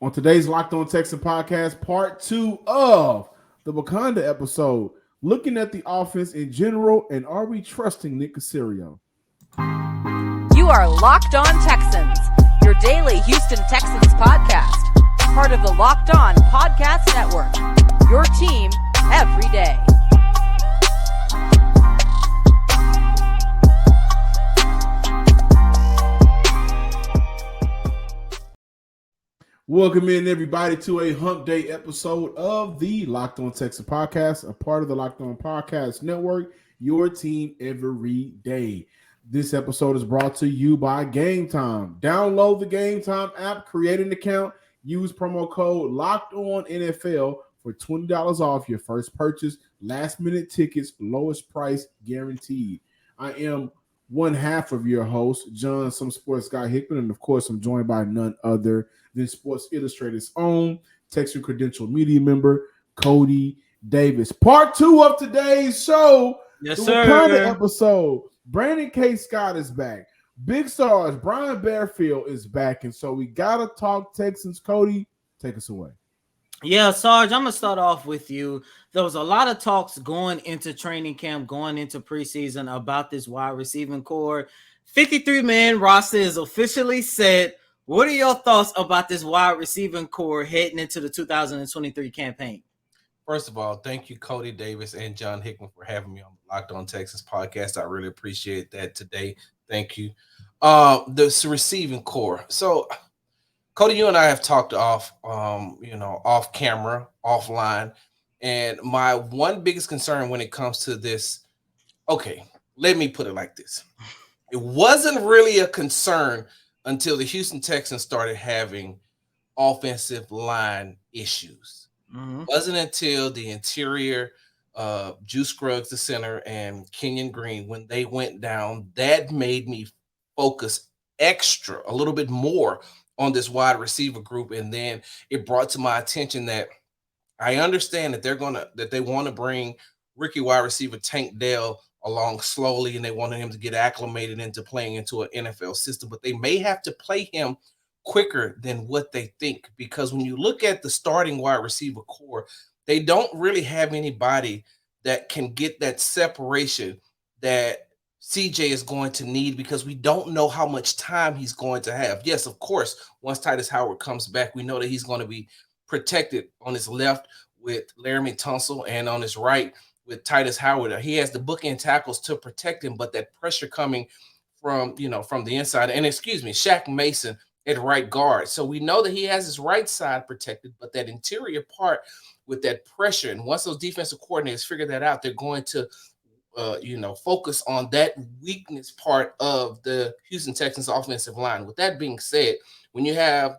On today's Locked On Texan podcast, part 2 of the Wakanda episode, looking at the offense in general and are we trusting Nick Caserio? You are Locked On Texans, your daily Houston Texans podcast, part of the Locked On Podcast Network, your team every day. Welcome in, everybody, to a Hump Day episode of the Locked On Texans podcast, a part of the Locked On Podcast Network, your team every day. This episode is brought to you by Game Time. Download the Game Time app, create an account, use promo code LOCKEDONNFL for $20 off your first purchase. Last-minute tickets, lowest price guaranteed. I am one half of your host, John, some sports guy Hickman, and of course, I'm joined by none other than Sports Illustrated's own Texas Credential Media member, Cody Davis. Part 2 of today's show, yes, the sir. Wakanda episode. Brandon K. Scott is back. Big stars, Brian Bearfield is back, and so we gotta talk Texans. Cody, take us away. Yeah, Sarge, I'm going to start off with you. There was a lot of talks going into training camp, going into preseason about this wide receiving core. 53-man roster is officially set. What are your thoughts about this wide receiving core heading into the 2023 campaign? First of all, thank you, Cody Davis and John Hickman, for having me on the Locked On Texans podcast. I really appreciate that today. Thank you. This receiving core. So, Cody, you and I have talked off camera, offline, and my one biggest concern when it comes to this, okay, let me put it like this. It wasn't really a concern until the Houston Texans started having offensive line issues. Mm-hmm. It wasn't until the interior, Juice Scruggs, the center, and Kenyon Green, when they went down, that made me focus a little bit more on this wide receiver group. And then it brought to my attention that I understand that they want to bring rookie wide receiver Tank Dell along slowly, and they wanted him to get acclimated into playing into an NFL system, but they may have to play him quicker than what they think, because when you look at the starting wide receiver core, they don't really have anybody that can get that separation that CJ is going to need, because we don't know how much time he's going to have. Yes, of course, once Titus Howard comes back, we know that he's going to be protected on his left with Laramie Tunsil and on his right with Titus Howard. He has the bookend tackles to protect him, but that pressure coming from the inside, and Shaq Mason at right guard. So we know that he has his right side protected, but that interior part with that pressure, and once those defensive coordinators figure that out, they're going to focus on that weakness part of the Houston Texans offensive line. With that being said, when you have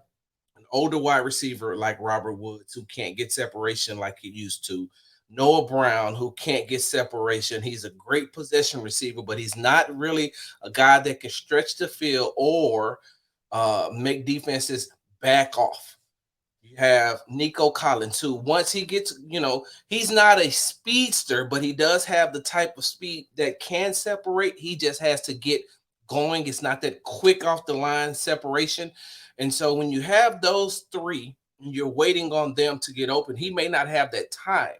an older wide receiver like Robert Woods, who can't get separation like he used to, Noah Brown, who can't get separation. He's a great possession receiver, but he's not really a guy that can stretch the field or make defenses back off. You have Nico Collins, who once he gets, he's not a speedster, but he does have the type of speed that can separate. He just has to get going. It's not that quick off the line separation. And so when you have those three, and you're waiting on them to get open, he may not have that time.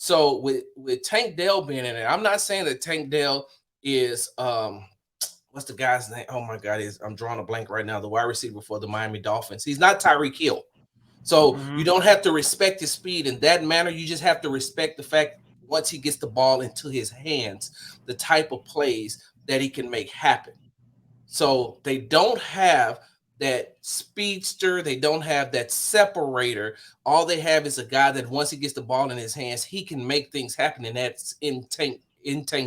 So with Tank Dell being in there, I'm not saying that Tank Dell is what's the guy's name? Oh my God, I'm drawing a blank right now. The wide receiver for the Miami Dolphins. He's not Tyreek Hill. So you don't have to respect his speed in that manner. You just have to respect the fact once he gets the ball into his hands, the type of plays that he can make happen. So they don't have that speedster. They don't have that separator. All they have is a guy that once he gets the ball in his hands, he can make things happen, and that's in Tank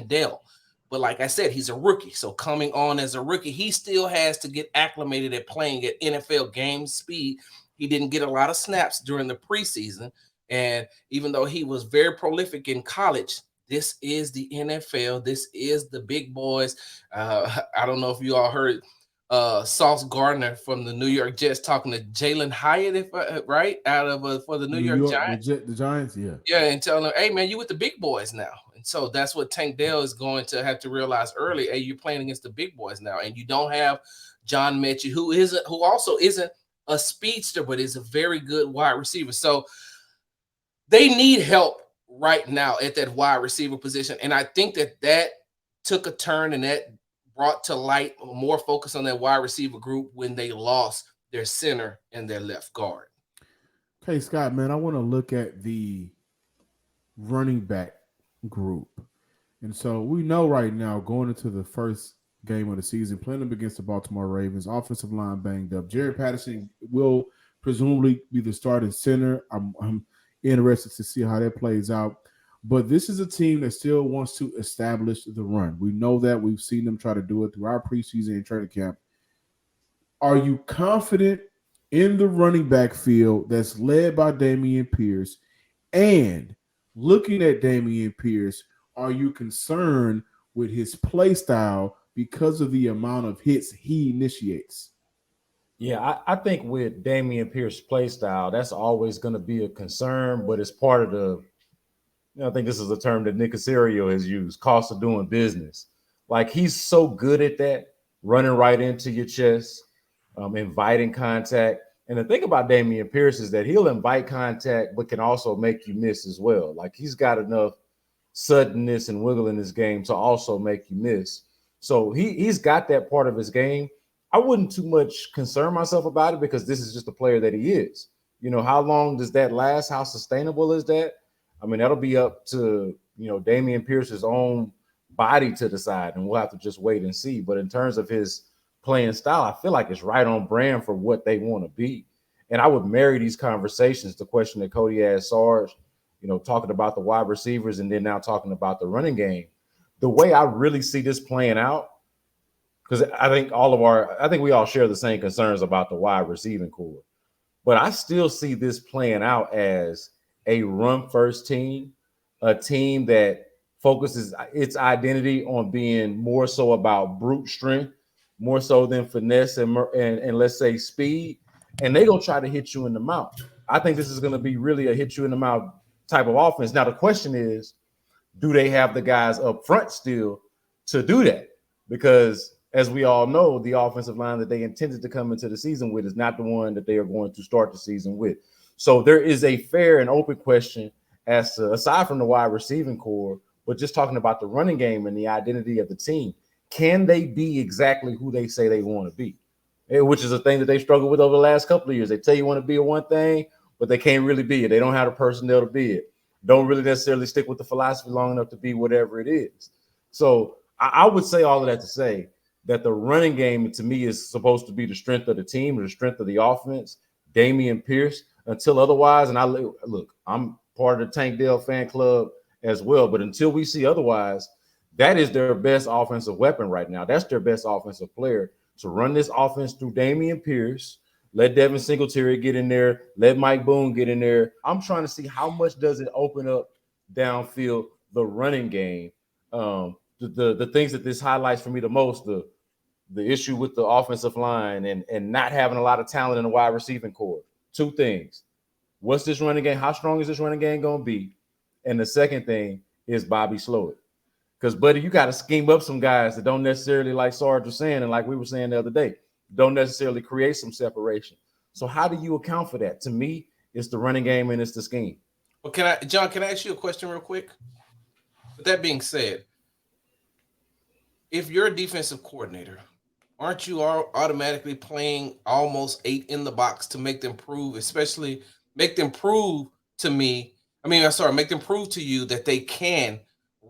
Dell. But like I said, he's a rookie. So coming on as a rookie, he still has to get acclimated at playing at NFL game speed. He didn't get a lot of snaps during the preseason. And even though he was very prolific in college, this is the NFL. This is the big boys. I don't know if you all heard Sauce Gardner from the New York Jets talking to Jalen Hyatt, for the New York Giants. The Giants, yeah. Yeah, and telling him, hey, man, you with the big boys now. And so that's what Tank Dell is going to have to realize early. Hey, you're playing against the big boys now, and you don't have John Mechie, who also isn't a speedster, but is a very good wide receiver. So they need help right now at that wide receiver position. And I think that took a turn and that brought to light more focus on that wide receiver group when they lost their center and their left guard. Okay, Scott, man, I want to look at the running back group. And so we know right now, going into the first game of the season, playing them against the Baltimore Ravens, offensive line banged up. Jared Patterson will presumably be the starting center. I'm interested to see how that plays out. But this is a team that still wants to establish the run. We know that. We've seen them try to do it through our preseason and training camp. Are you confident in the running back field that's led by Dameon Pierce? And looking at Dameon Pierce, are you concerned with his play style because of the amount of hits he initiates? Yeah, I think with Dameon Pierce's play style, that's always going to be a concern, but it's part of the, I think this is a term that Nick Caserio has used, cost of doing business. Like, he's so good at that, running right into your chest, inviting contact. And the thing about Dameon Pierce is that he'll invite contact, but can also make you miss as well. Like, he's got enough suddenness and wiggle in his game to also make you miss. So he's got that part of his game. I wouldn't too much concern myself about it because this is just the player that he is. You know, how long does that last? How sustainable is that? I mean, that'll be up to, Dameon Pierce's own body to decide, and we'll have to just wait and see. But in terms of his playing style, I feel like it's right on brand for what they want to be. And I would marry these conversations, the question that Cody asked Sarge, talking about the wide receivers and then now talking about the running game. The way I really see this playing out, because I think we all share the same concerns about the wide receiving core, but I still see this playing out as a run first team, a team that focuses its identity on being more so about brute strength, more so than finesse and let's say speed. And they're going to try to hit you in the mouth. I think this is going to be really a hit you in the mouth type of offense. Now, the question is, do they have the guys up front still to do that? Because as we all know, the offensive line that they intended to come into the season with is not the one that they are going to start the season with. So there is a fair and open question as to, aside from the wide receiving core, but just talking about the running game and the identity of the team, can they be exactly who they say they want to be? Which is a thing that they struggled with over the last couple of years. They tell you want to be a one thing, but they can't really be it. They don't have the personnel to be it. Don't really necessarily stick with the philosophy long enough to be whatever it is. So I would say all of that to say that the running game, to me, is supposed to be the strength of the team or the strength of the offense. Dameon Pierce, until otherwise, and I'm part of the Tank Dell fan club as well, but until we see otherwise, that is their best offensive weapon right now. That's their best offensive player, to run this offense through Dameon Pierce. Let Devin Singletary get in there. Let Mike Boone get in there. I'm trying to see how much does it open up downfield the running game. The things that this highlights for me the most, the issue with the offensive line and not having a lot of talent in the wide receiving core. Two things. What's this running game? How strong is this running game going to be? And the second thing is Bobby Slowick. Because, buddy, you got to scheme up some guys that don't necessarily, like Sarge was saying, and like we were saying the other day, don't necessarily create some separation. So how do you account for that? To me, it's the running game and it's the scheme. Well, John, can I ask you a question real quick? With that being said, if you're a defensive coordinator, aren't you automatically playing almost 8 in the box to make them prove, especially make them prove to you that they can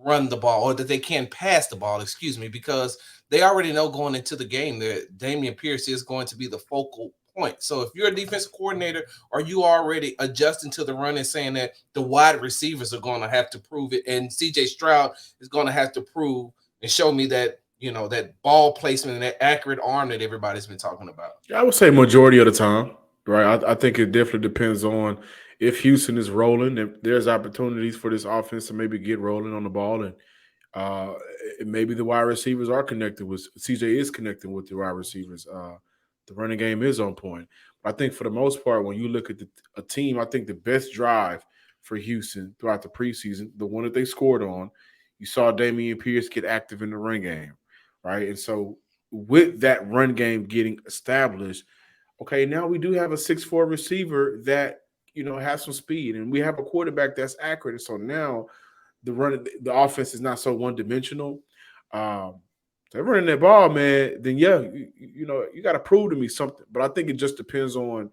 run the ball or that they can pass the ball, because they already know going into the game that Dameon Pierce is going to be the focal point. So if you're a defensive coordinator, are you already adjusting to the run and saying that the wide receivers are going to have to prove it and CJ Stroud is going to have to prove and show me that, that ball placement and that accurate arm that everybody's been talking about? I would say majority of the time, right? I think it definitely depends on if Houston is rolling, if there's opportunities for this offense to maybe get rolling on the ball, and maybe the wide receivers are connected with CJ is connected with the wide receivers. The running game is on point. But I think for the most part, when you look at a team, I think the best drive for Houston throughout the preseason, the one that they scored on, you saw Dameon Pierce get active in the run game, right? And so with that run game getting established, Okay, now we do have a 6'4" receiver that has some speed, and we have a quarterback that's accurate. So now the offense is not so one dimensional. So they're running that ball, man. Then yeah, you got to prove to me something. But I think it just depends on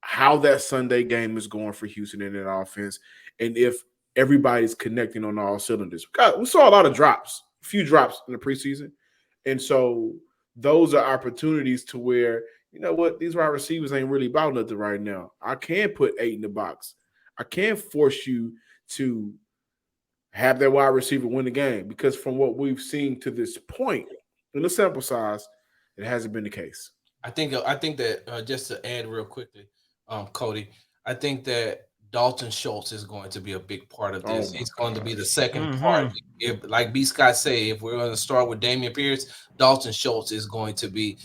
how that Sunday game is going for Houston in that offense, and if everybody's connecting on all cylinders. God, we saw a lot of drops, a few drops in the preseason, and so those are opportunities to where what, these wide receivers ain't really about nothing right now. I can put 8 in the box. I can force you to have that wide receiver win the game because from what we've seen to this point in the sample size, it hasn't been the case. I think that just to add real quickly, Cody, I think that Dalton Schultz is going to be a big part of Oh this. my He's going to be the gosh. second part. Mm-hmm. If, like B. Scott say, if we're going to start with Damian Pierce, Dalton Schultz is going to be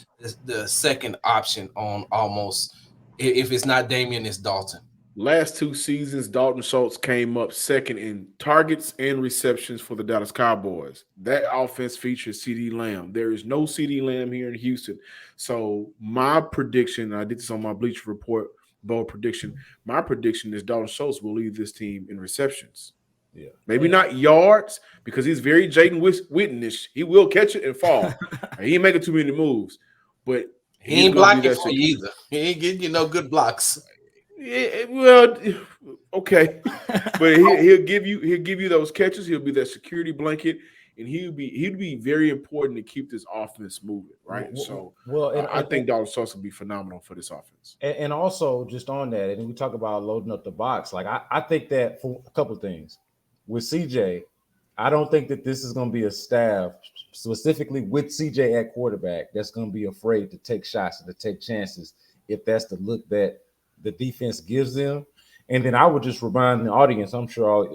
the second option on almost. If it's not Damian, it's Dalton. Last 2 seasons, Dalton Schultz came up second in targets and receptions for the Dallas Cowboys. That offense features CeeDee Lamb. There is no CeeDee Lamb here in Houston. So my prediction, I did this on my Bleacher Report bold prediction. My prediction is Dalton Schultz will lead this team in receptions. Yeah. Maybe not yards because he's very Jaden Wittenish. He will catch it and fall. He ain't making too many moves, but He he's ain't going to be blocking that for you either. He ain't getting you no good blocks. Yeah, well, okay, but he'll give you those catches. He'll be that security blanket, and he'd be very important to keep this offense moving, right? So, I think Dalton Schultz will be phenomenal for this offense. And also just on that, and we talk about loading up the box. Like I think that for a couple of things with CJ, I don't think that this is going to be a staff specifically with CJ at quarterback that's going to be afraid to take shots and to take chances if that's the look that the defense gives them. And then I would just remind the audience, I'm sure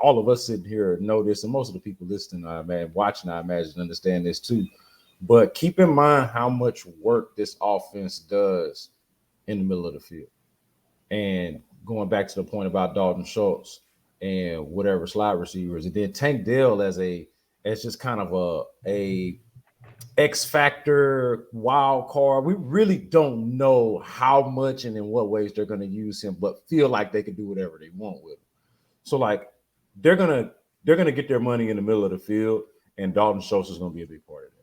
all of us sitting here know this, and most of the people listening, watching, I imagine, understand this too. But keep in mind how much work this offense does in the middle of the field. And going back to the point about Dalton Schultz and whatever slot receivers, and then Tank Dell as just kind of a X factor wild card. We really don't know how much and in what ways they're going to use him, but feel like they can do whatever they want with him. So like they're gonna get their money in the middle of the field, and Dalton Schultz is going to be a big part of that.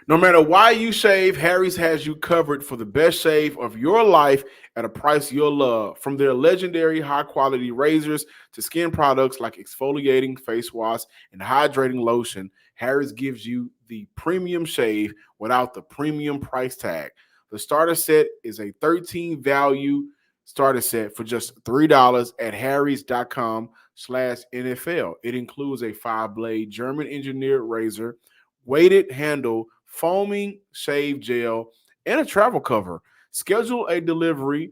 No matter why you shave, Harry's has you covered for the best shave of your life at a price you'll love. From their legendary high-quality razors to skin products like exfoliating face wash and hydrating lotion, Harry's gives you the premium shave without the premium price tag. The starter set is a 13-value starter set for just $3 at harrys.com/NFL. It includes a 5-blade German-engineered razor, weighted handle, foaming shave gel, and a travel cover. Schedule deliveries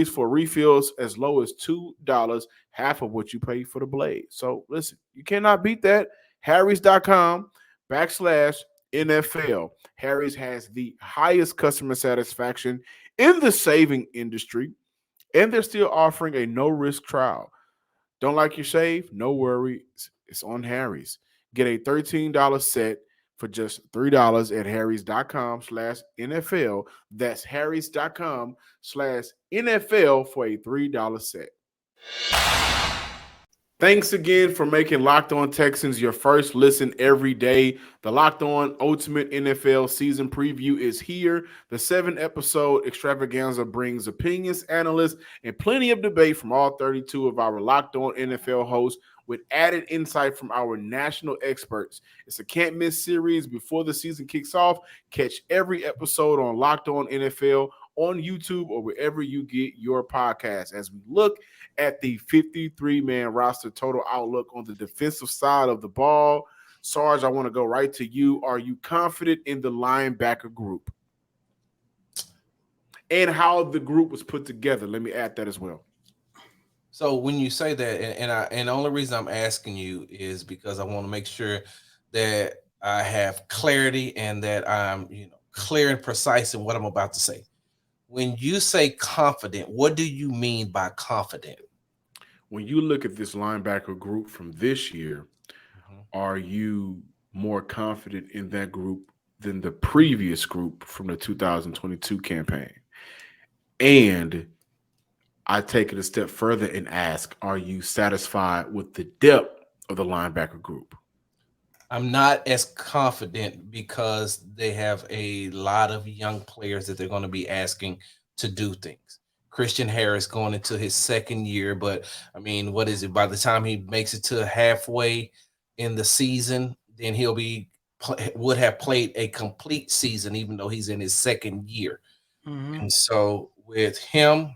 for refills as low as $2, half of what you pay for the blade. So listen, you cannot beat that. Harrys.com/NFL. Harry's has the highest customer satisfaction in the saving industry, and they're still offering a no-risk trial. Don't like your shave? No worries. It's on Harry's. Get a $13 set for just $3 at harrys.com/NFL. That's harrys.com/NFL for a $3 set. Thanks again for making Locked On Texans your first listen every day. The Locked On Ultimate NFL Season Preview is here. The 7-episode extravaganza brings opinions, analysts, and plenty of debate from all 32 of our Locked On NFL hosts with added insight from our national experts. It's a can't-miss series before the season kicks off. Catch every episode on Locked On NFL on YouTube or wherever you get your podcast as we look at the 53-man roster total outlook on the defensive side of the ball. Sarge, I want to go right to you. Are you confident in the linebacker group and how the group was put together? Let me add that as well. So when you say that, and the only reason I'm asking you is because I want to make sure that I have clarity and that I'm clear and precise in what I'm about to say. When you say confident, what do you mean by confident? When you look at this linebacker group from this year, are you more confident in that group than the previous group from the 2022 campaign. And I take it a step further and ask, are you satisfied with the depth of the linebacker group? I'm not as confident because they have a lot of young players that they're going to be asking to do things. Christian Harris going into his second year, but I mean, what is it? By the time he makes it to halfway in the season, then he'll would have played a complete season, even though he's in his second year. Mm-hmm. And so with him,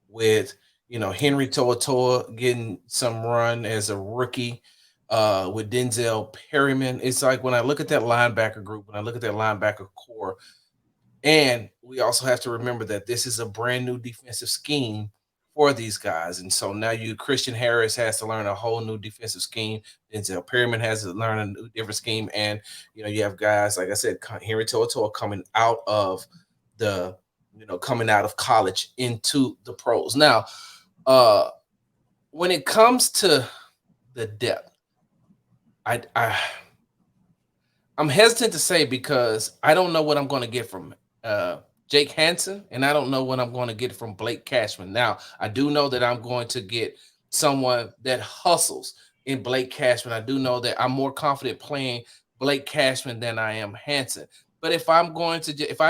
with Henry To'oTo'o getting some run as a rookie, with Denzel Perryman, it's like when I look at that linebacker group, when I look at that linebacker core, and we also have to remember that this is a brand new defensive scheme for these guys. And so now Christian Harris has to learn a whole new defensive scheme. Denzel Perryman has to learn a new different scheme. And, you have guys, like I said, Henry To'oTo'o coming out of college into the pros. Now, when it comes to the depth, I'm hesitant to say because I don't know what I'm going to get from Jake Hansen, and I don't know what I'm going to get from Blake Cashman. Now, I do know that I'm going to get someone that hustles in Blake Cashman. I do know that I'm more confident playing Blake Cashman than I am Hansen. But if I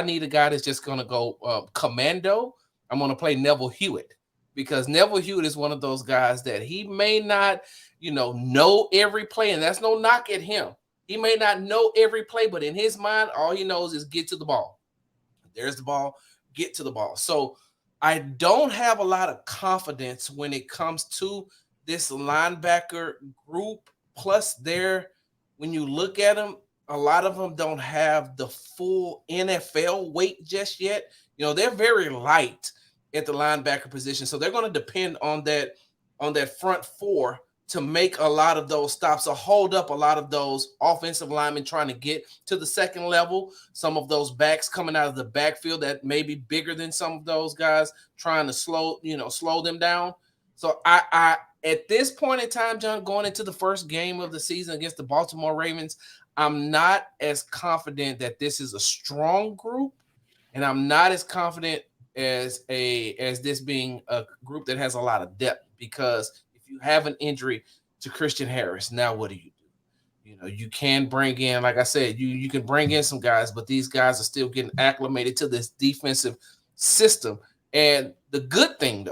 need a guy that's just going to go commando, I'm going to play Neville Hewitt, because Neville Hewitt is one of those guys that he may not, know every play, and that's no knock at him. He may not know every play, but in his mind, all he knows is get to the ball. There's the ball, get to the ball. So I don't have a lot of confidence when it comes to this linebacker group. Plus, when you look at them, a lot of them don't have the full NFL weight just yet. They're very light at the linebacker position. So they're going to depend on that front four to make a lot of those stops, or hold up a lot of those offensive linemen trying to get to the second level. Some of those backs coming out of the backfield that may be bigger than some of those guys, trying to slow them down. So I at this point in time, John, going into the first game of the season against the Baltimore Ravens, I'm not as confident that this is a strong group, and I'm not as confident as this being a group that has a lot of depth, because if you have an injury to Christian Harris, now what do? You can bring in, like I said, you can bring in some guys, but these guys are still getting acclimated to this defensive system. And the good thing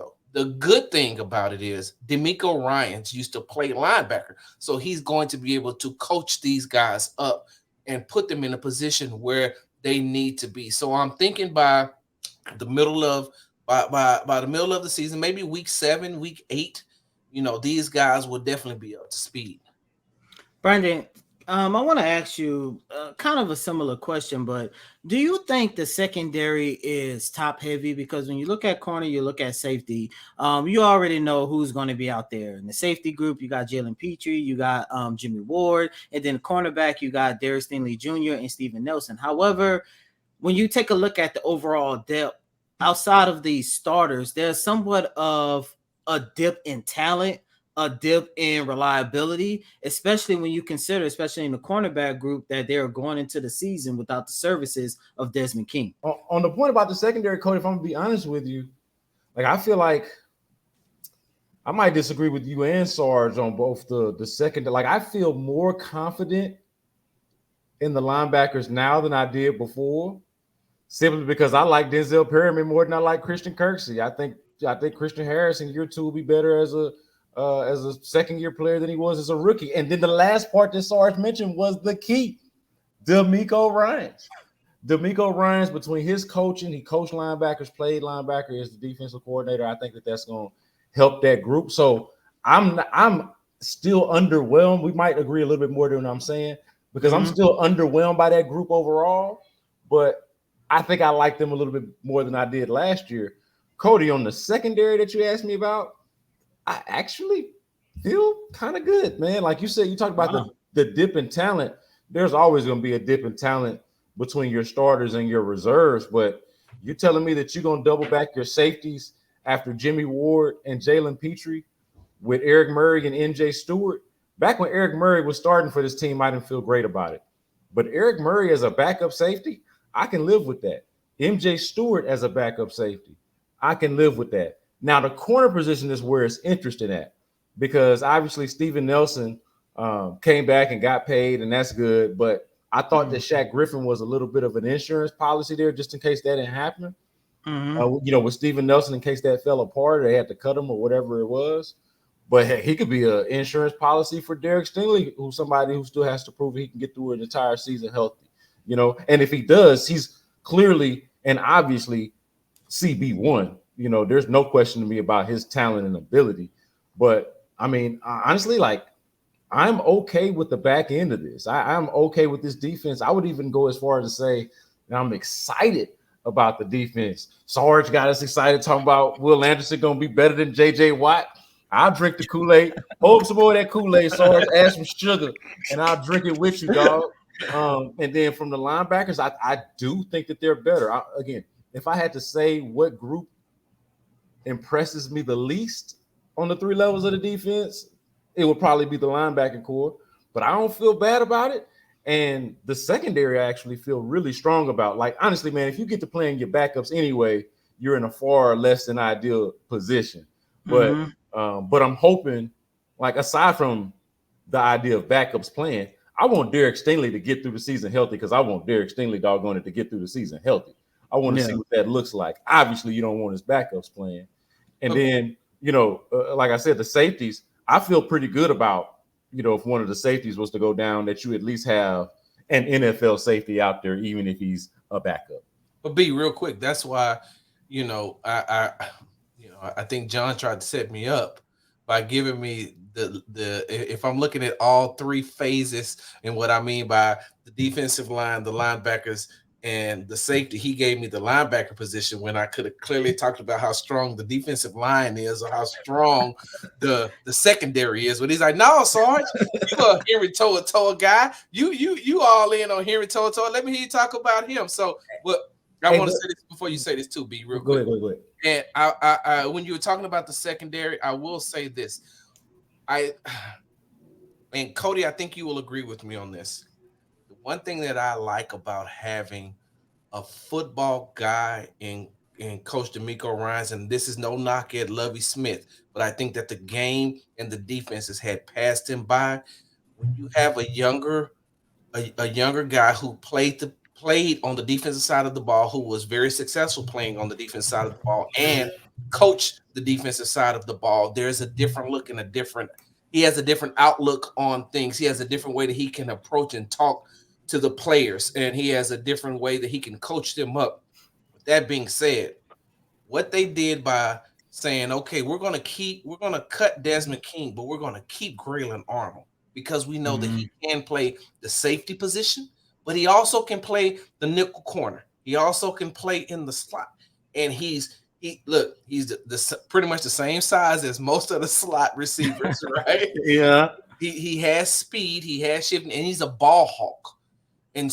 about it is DeMeco Ryans used to play linebacker, so he's going to be able to coach these guys up and put them in a position where they need to be. So I'm thinking by the middle of the season, maybe week 7, week 8, these guys will definitely be up to speed. Brandon, I want to ask you kind of a similar question, but do you think the secondary is top heavy? Because when you look at corner, you look at safety, you already know who's going to be out there. In the safety group, you got Jalen Petrie, you got Jimmy Ward, and then cornerback, you got Darius Stingley Jr. and Steven Nelson. However, when you take a look at the overall depth, outside of these starters, there's somewhat of a dip in talent, a dip in reliability, especially when you consider, especially in the cornerback group, that they're going into the season without the services of Desmond King. On the point about the secondary, Cody, if I'm gonna be honest with you, like I feel like I might disagree with you and Sarge on both the second. Like I feel more confident in the linebackers now than I did before, simply because I like Denzel Perryman more than I like Christian Kirksey. I think Christian Harris in year 2 will be better as a second-year player than he was as a rookie. And then the last part that Sarge mentioned was the key, DeMeco Ryans. DeMeco Ryans, between his coaching, he coached linebackers, played linebacker as the defensive coordinator. I think that's going to help that group. So I'm still underwhelmed. We might agree a little bit more than what I'm saying, because I'm still underwhelmed by that group overall. But I think I like them a little bit more than I did last year. Cody, on the secondary that you asked me about, I actually feel kind of good, man. Like you said, you talked about the dip in talent. There's always going to be a dip in talent between your starters and your reserves, but you're telling me that you're going to double back your safeties after Jimmy Ward and Jalen Petrie with Eric Murray and NJ Stewart? Back when Eric Murray was starting for this team, I didn't feel great about it. But Eric Murray as a backup safety, I can live with that. MJ Stewart as a backup safety, I can live with that. Now, the corner position is where it's interesting at, because obviously Steven Nelson came back and got paid, and that's good. But I thought that Shaq Griffin was a little bit of an insurance policy there, just in case that didn't happen. With Steven Nelson, in case that fell apart, or they had to cut him or whatever it was. But hey, he could be an insurance policy for Derek Stingley, who's somebody who still has to prove he can get through an entire season healthy. And if he does, he's clearly and obviously CB1. There's no question to me about his talent and ability. But I mean, honestly, like, I'm okay with the back end of this. I'm okay with this defense. I would even go as far as to say that I'm excited about the defense. Sarge got us excited talking about Will Anderson going to be better than JJ Watt. I'll drink the Kool-Aid. Hold some more of that Kool-Aid, Sarge. Add some sugar, and I'll drink it with you, dog. And then from the linebackers, I do think that they're better. Again, if I had to say what group impresses me the least on the 3 levels of the defense, it would probably be the linebacking core. But I don't feel bad about it. And the secondary, I actually feel really strong about. Like, honestly, man, if you get to playing your backups anyway, you're in a far less than ideal position. But I'm hoping, like, aside from the idea of backups playing, I want Derek Stingley to get through the season healthy, because I want Derek Stingley, doggone it, to get through the season healthy. I want to see what that looks like. Obviously, you don't want his backups playing. And then, like I said, the safeties, I feel pretty good about, if one of the safeties was to go down, that you at least have an NFL safety out there, even if he's a backup. But B, real quick, that's why, I think John tried to set me up by giving me the if I'm looking at all 3 phases, and what I mean by the defensive line, the linebackers, and the safety, he gave me the linebacker position when I could have clearly talked about how strong the defensive line is, or how strong the secondary is. But he's like, "No, Sarge, you a Henry Toa guy. You all in on Henry Toa. Let me hear you talk about him." So, I want to say this before you say this too, B, real quick. Go ahead. And I when you were talking about the secondary, I will say this. And Cody, I think you will agree with me on this. The one thing that I like about having a football guy in Coach DeMeco Ryans, and this is no knock at Lovie Smith, but I think that the game and the defenses had passed him by. When you have a younger guy who played on the defensive side of the ball, who was very successful playing on the defensive side of the ball, and coached the defensive side of the ball, there's a different look and he has a different outlook on things. He has a different way that he can approach and talk to the players, and he has a different way that he can coach them up. With that being said, what they did by saying, okay, we're going to cut Desmond King, but we're going to keep Graylin Arnold, because we know that he can play the safety position, but he also can play the nickel corner. He also can play in the slot, and he's pretty much the same size as most of the slot receivers, right? Yeah. He has speed, he has shifting, and he's a ball hawk. And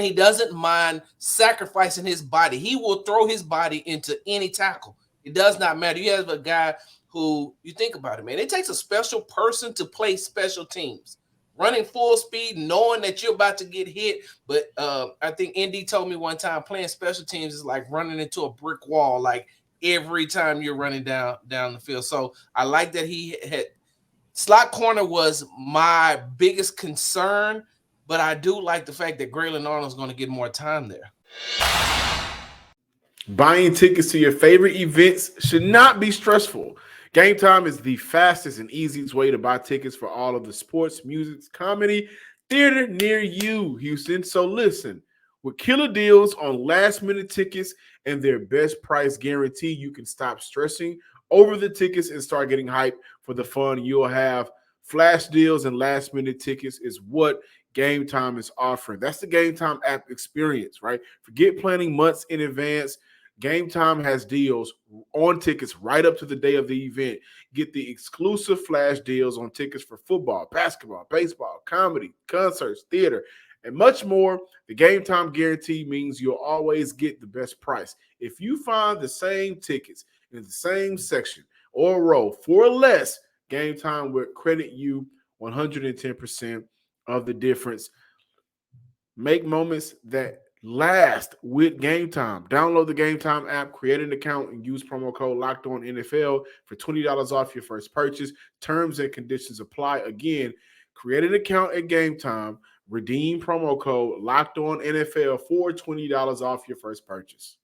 he doesn't mind sacrificing his body. He will throw his body into any tackle. It does not matter. You have a guy who, you think about it, man, it takes a special person to play special teams. Running full speed, knowing that you're about to get hit. But I think ND told me one time, playing special teams is like running into a brick wall, like every time you're running down the field. So I like that he had slot corner was my biggest concern, but I do like the fact that Graylin Arnold's going to get more time there. Buying tickets to your favorite events should not be stressful. Game Time is the fastest and easiest way to buy tickets for all of the sports, music, comedy, theater near you, Houston. So listen, with killer deals on last-minute tickets and their best price guarantee, you can stop stressing over the tickets and start getting hyped for the fun you'll have. Flash deals and last-minute tickets is what Game Time is offering. That's the Game Time app experience, right? Forget planning months in advance. Game Time has deals on tickets right up to the day of the event. Get the exclusive flash deals on tickets for football, basketball, baseball, comedy, concerts, theater, and much more. The Game Time guarantee means you'll always get the best price. If you find the same tickets in the same section or row for less, Game Time will credit you 110% of the difference. Make moments that last with Game Time. Download the Game Time app, create an account, and use promo code Locked On NFL for $20 off your first purchase. Terms and conditions apply. Again, create an account at Game Time, redeem promo code Locked On NFL for $20 off your first purchase.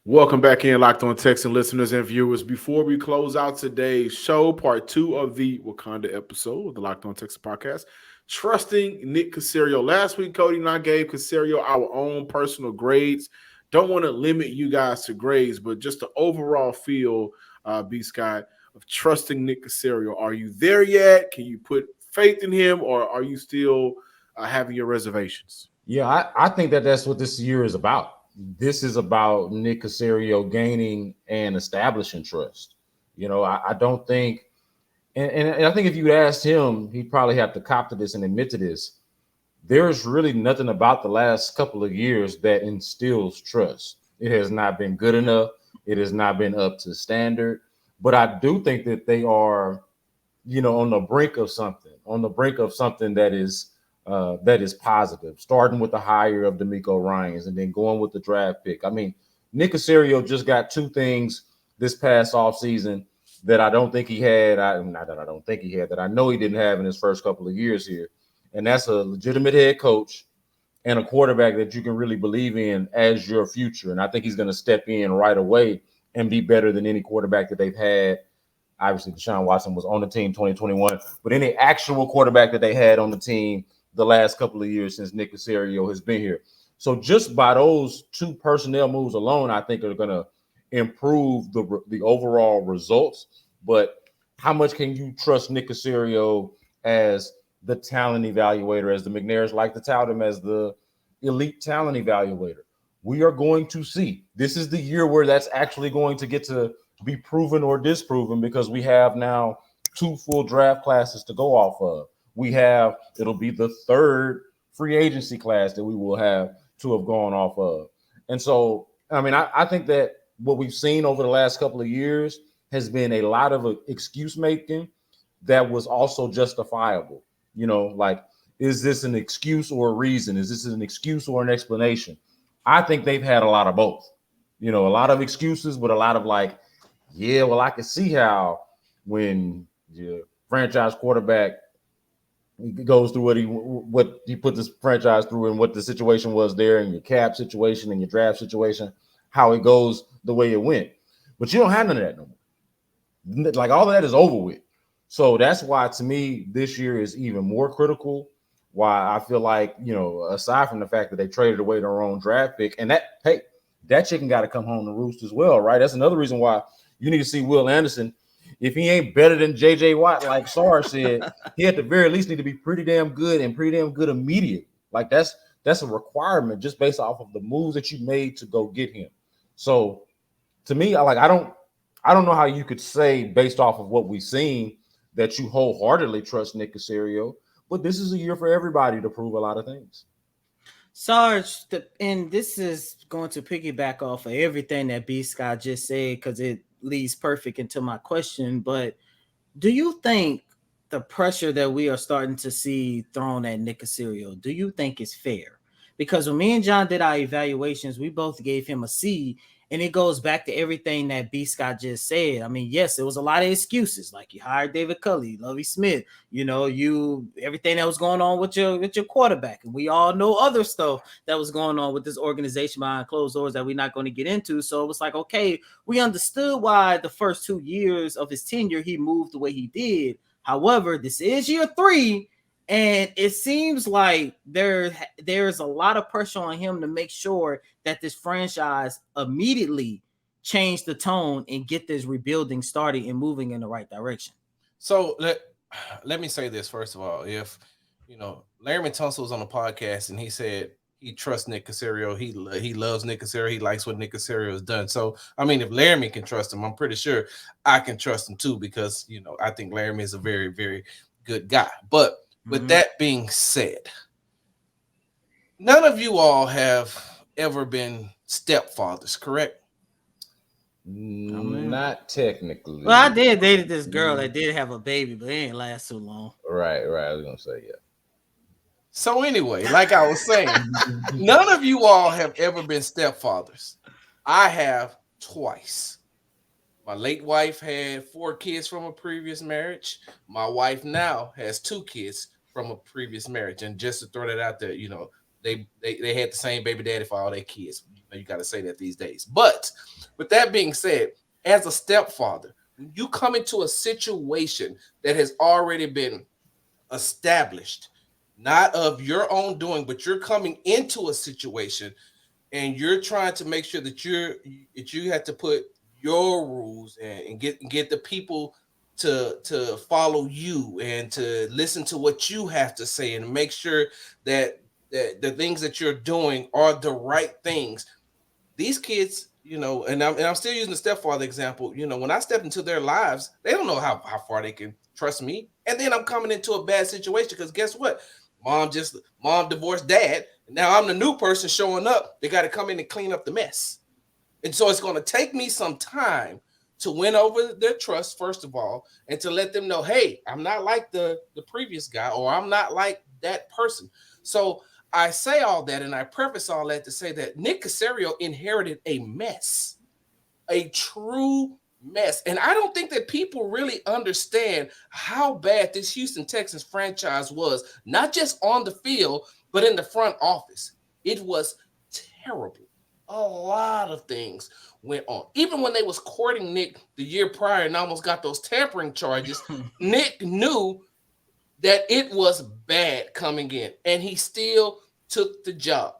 Welcome back in, Locked On Texan listeners and viewers. Before we close out today's show, part 2 of the Wakanda episode of the Locked On Texan podcast, trusting Nick Caserio. Last week, Cody and I gave Caserio our own personal grades. Don't want to limit you guys to grades, but just the overall feel, B. Scott, of trusting Nick Caserio. Are you there yet? Can you put faith in him, or are you still having your reservations? Yeah, I think that's what this year is about. This is about Nick Caserio gaining and establishing trust. You know, I don't think, and I think if you asked him, he'd probably have to cop to this and admit to this. There's really nothing about the last couple of years that instills trust. It has not been good enough. It has not been up to standard. But I do think that they are, you know, on the brink of something that is positive, starting with the hire of D'Amico Ryans and then going with the draft pick. I mean, Nick Caserio just got 2 things this past offseason that I don't think he had. That I know he didn't have in his first couple of years here. And that's a legitimate head coach and a quarterback that you can really believe in as your future. And I think he's going to step in right away and be better than any quarterback that they've had. Obviously, Deshaun Watson was on the team 2021, but any actual quarterback that they had on the team the last couple of years since Nick Caserio has been here. So just by those 2 personnel moves alone, I think are going to improve the overall results. But how much can you trust Nick Caserio as the talent evaluator, as the McNairs like to tout him as the elite talent evaluator? We are going to see. This is the year where that's actually going to get to be proven or disproven, because we have now 2 full draft classes to go off of. It'll be the 3rd free agency class that we will have to have gone off of. And so, I mean, I think that what we've seen over the last couple of years has been a lot of excuse making that was also justifiable. You know, like, is this an excuse or a reason? Is this an excuse or an explanation? I think they've had a lot of both. You know, a lot of excuses, but a lot of like, yeah, well, I can see how when your franchise quarterback goes through what he put this franchise through and what the situation was there, and your cap situation and your draft situation, how it goes the way it went. But you don't have none of that no more. Like, all of that is over with. So that's why, to me, this year is even more critical. Why I feel like, you know, aside from the fact that they traded away their own draft pick, and that chicken got to come home to roost as well, right? That's another reason why you need to see Will Anderson. If he ain't better than J.J. Watt, like Sarge said, he at the very least need to be pretty damn good and pretty damn good immediately. Like, that's a requirement just based off of the moves that you made to go get him. So to me, I don't know how you could say, based off of what we've seen, that you wholeheartedly trust Nick Caserio. But this is a year for everybody to prove a lot of things. Sarge, and this is going to piggyback off of everything that B. Scott just said, because it leads perfect into my question. But do you think the pressure that we are starting to see thrown at Nick Caserio, do you think is fair? Because when me and John did our evaluations, we both gave him a C, and it goes back to everything that B. Scott just said. I mean, yes, it was a lot of excuses. Like, you hired David Culley, Lovie Smith, you know, everything that was going on with your quarterback. And we all know other stuff that was going on with this organization behind closed doors that we're not going to get into. So it was like, okay, we understood why the first 2 years of his tenure, he moved the way he did. However, this is year 3. And it seems like there's a lot of pressure on him to make sure that this franchise immediately change the tone and get this rebuilding started and moving in the right direction. So let me say this, first of all. If, you know, Larry Tunsil was on the podcast and he said he trusts Nick Caserio, he loves Nick Caserio, he likes what Nick Caserio has done. So, I mean, if Laramie can trust him, I'm pretty sure I can trust him too, because, you know, I think Laramie is a very, very good guy. But with that being said, none of you all have ever been stepfathers, correct? Not technically. Well, I did date this girl that did have a baby, but it didn't last too long. Right. I was gonna say, yeah. So anyway, like I was saying, none of you all have ever been stepfathers. I have twice. My late wife had 4 kids from a previous marriage. My wife now has 2 kids from a previous marriage. And just to throw that out there, they had the same baby daddy for all their kids. You got to say that these days. But with that being said, as a stepfather, when you come into a situation that has already been established, not of your own doing, but you're coming into a situation and you're trying to make sure that you have to put your rules and get the people to follow you and to listen to what you have to say and make sure that the things that you're doing are the right things. These kids, and I'm still using the stepfather example. When I step into their lives, they don't know how far they can trust me. And then I'm coming into a bad situation because guess what? Mom divorced dad. And now I'm the new person showing up. They got to come in and clean up the mess. And so it's going to take me some time to win over their trust, first of all, and to let them know, hey, I'm not like the previous guy, or I'm not like that person. So I say all that, and I preface all that to say that Nick Caserio inherited a mess, a true mess. And I don't think that people really understand how bad this Houston Texans franchise was, not just on the field, but in the front office. It was terrible. A lot of things went on. Even when they was courting Nick the year prior and almost got those tampering charges, Nick knew that it was bad coming in, and he still took the job.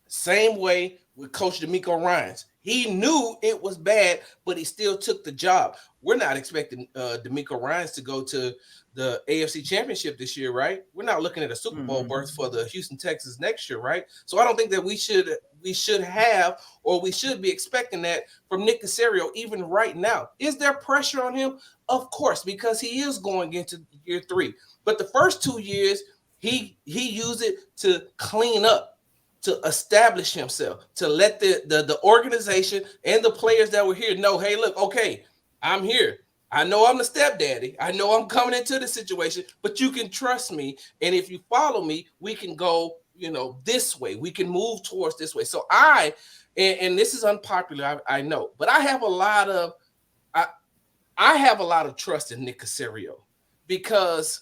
Same way with Coach DeMeco Ryans. He knew it was bad, but he still took the job. We're not expecting DeMeco Ryans to go to the AFC Championship this year, right? We're not looking at a Super Bowl berth for the Houston Texans next year, right? So I don't think that we should have, or we should be expecting that from Nick Caserio even right now. Is there pressure on him? Of course, because he is going into year 3. But the first 2 years, he used it to clean up, to establish himself, to let the organization and the players that were here know, hey, look, okay, I'm here. I know I'm the stepdaddy. I know I'm coming into the situation, but you can trust me. And if you follow me, we can go, this way. We can move towards this way. So and this is unpopular, I know, but I have a lot of trust in Nick Caserio, because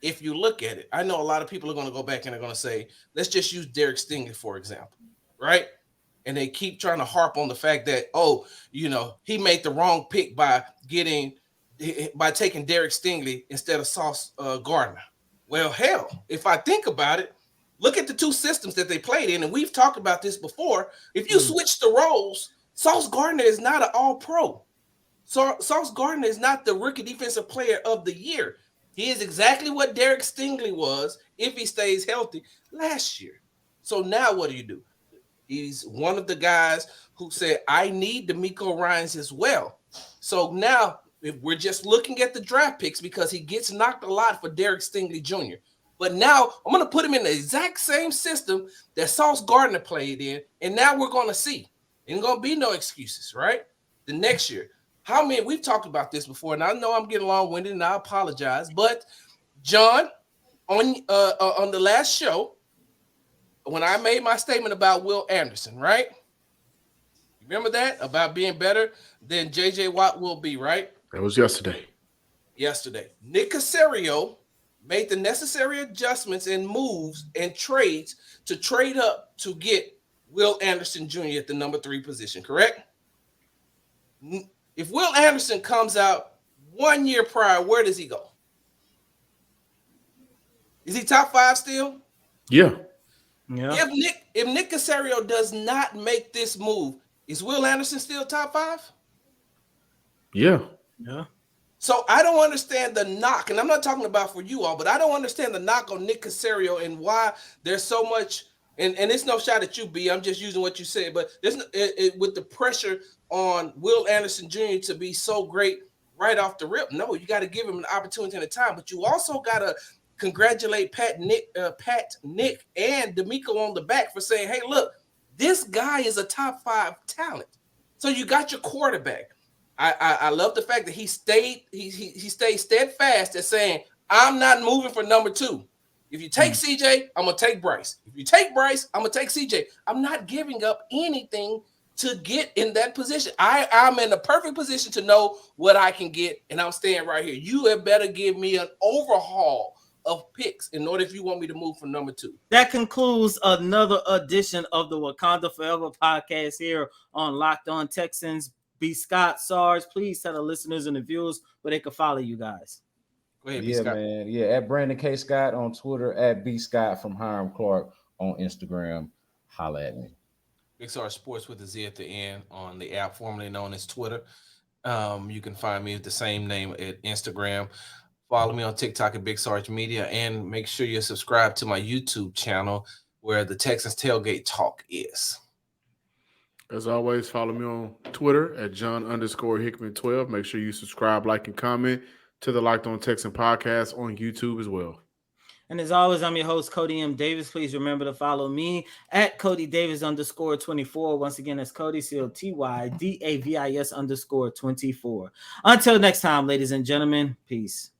if you look at it, I know a lot of people are going to go back and they're going to say, let's just use Derek Stingley, for example, right? And they keep trying to harp on the fact that, he made the wrong pick by taking Derek Stingley instead of Sauce Gardner. Well, hell, if I think about it, look at the 2 systems that they played in, and we've talked about this before. If you switch the roles, Sauce Gardner is not an all-pro. So Sauce Gardner is not the rookie defensive player of the year. He is exactly what Derek Stingley was, if he stays healthy, last year. So now what do? He's one of the guys who said, I need DeMeco Ryans as well. So now, if we're just looking at the draft picks, because he gets knocked a lot for Derek Stingley Jr., but now I'm going to put him in the exact same system that Sauce Gardner played in, and now we're going to see. Ain't going to be no excuses, right? The next year. How many? We've talked about this before, and I know I'm getting long-winded, and I apologize. But John, on the last show, when I made my statement about Will Anderson, right? Remember that? About being better than J.J. Watt will be, right? That was yesterday. Nick Caserio made the necessary adjustments and moves and trades to trade up to get Will Anderson Jr. at the number 3 position, correct? If Will Anderson comes out 1 year prior, where does he go? Is he top 5 still? Yeah. If Nick Caserio does not make this move, is Will Anderson still top 5? Yeah. So I don't understand the knock, and I'm not talking about for you all, but I don't understand the knock on Nick Caserio and why there's so much. And it's no shot at you, B. I'm just using what you said, but there's with the pressure on Will Anderson Jr. to be so great right off the rip. No, you got to give him an opportunity and a time, but you also got to congratulate Pat, Nick, and DeMeco on the back for saying, hey, look, this guy is a top 5 talent. So you got your quarterback. I love the fact that he stayed steadfast at saying, I'm not moving for number 2. If you take CJ, I'm gonna take Bryce. If you take Bryce, I'm gonna take CJ. I'm not giving up anything to get in that position. I'm in the perfect position to know what I can get, and I'm staying right here. You had better give me an overhaul of picks in order if you want me to move from number 2. That concludes another edition of the Wakanda Forever podcast here on Locked On Texans. B. Scott, Sarge, please tell the listeners and the viewers where they can follow you guys. Go ahead, B. Scott. Man. Yeah, at Brandon K. Scott on Twitter, at B. Scott from Hiram Clark on Instagram. Holla at me. Big Sarge Sports with a Z at the end on the app formerly known as Twitter. You can find me with the same name at Instagram. Follow me on TikTok at Big Sarge Media, and make sure you're subscribed to my YouTube channel where the Texans Tailgate Talk is. As always, follow me on Twitter at John_Hickman12. Make sure you subscribe, like, and comment to the Locked On Texan podcast on YouTube as well. And as always, I'm your host, Cody M. Davis. Please remember to follow me at Cody Davis _24. Once again, that's Cody COTYDAVIS _24. Until next time, ladies and gentlemen, peace.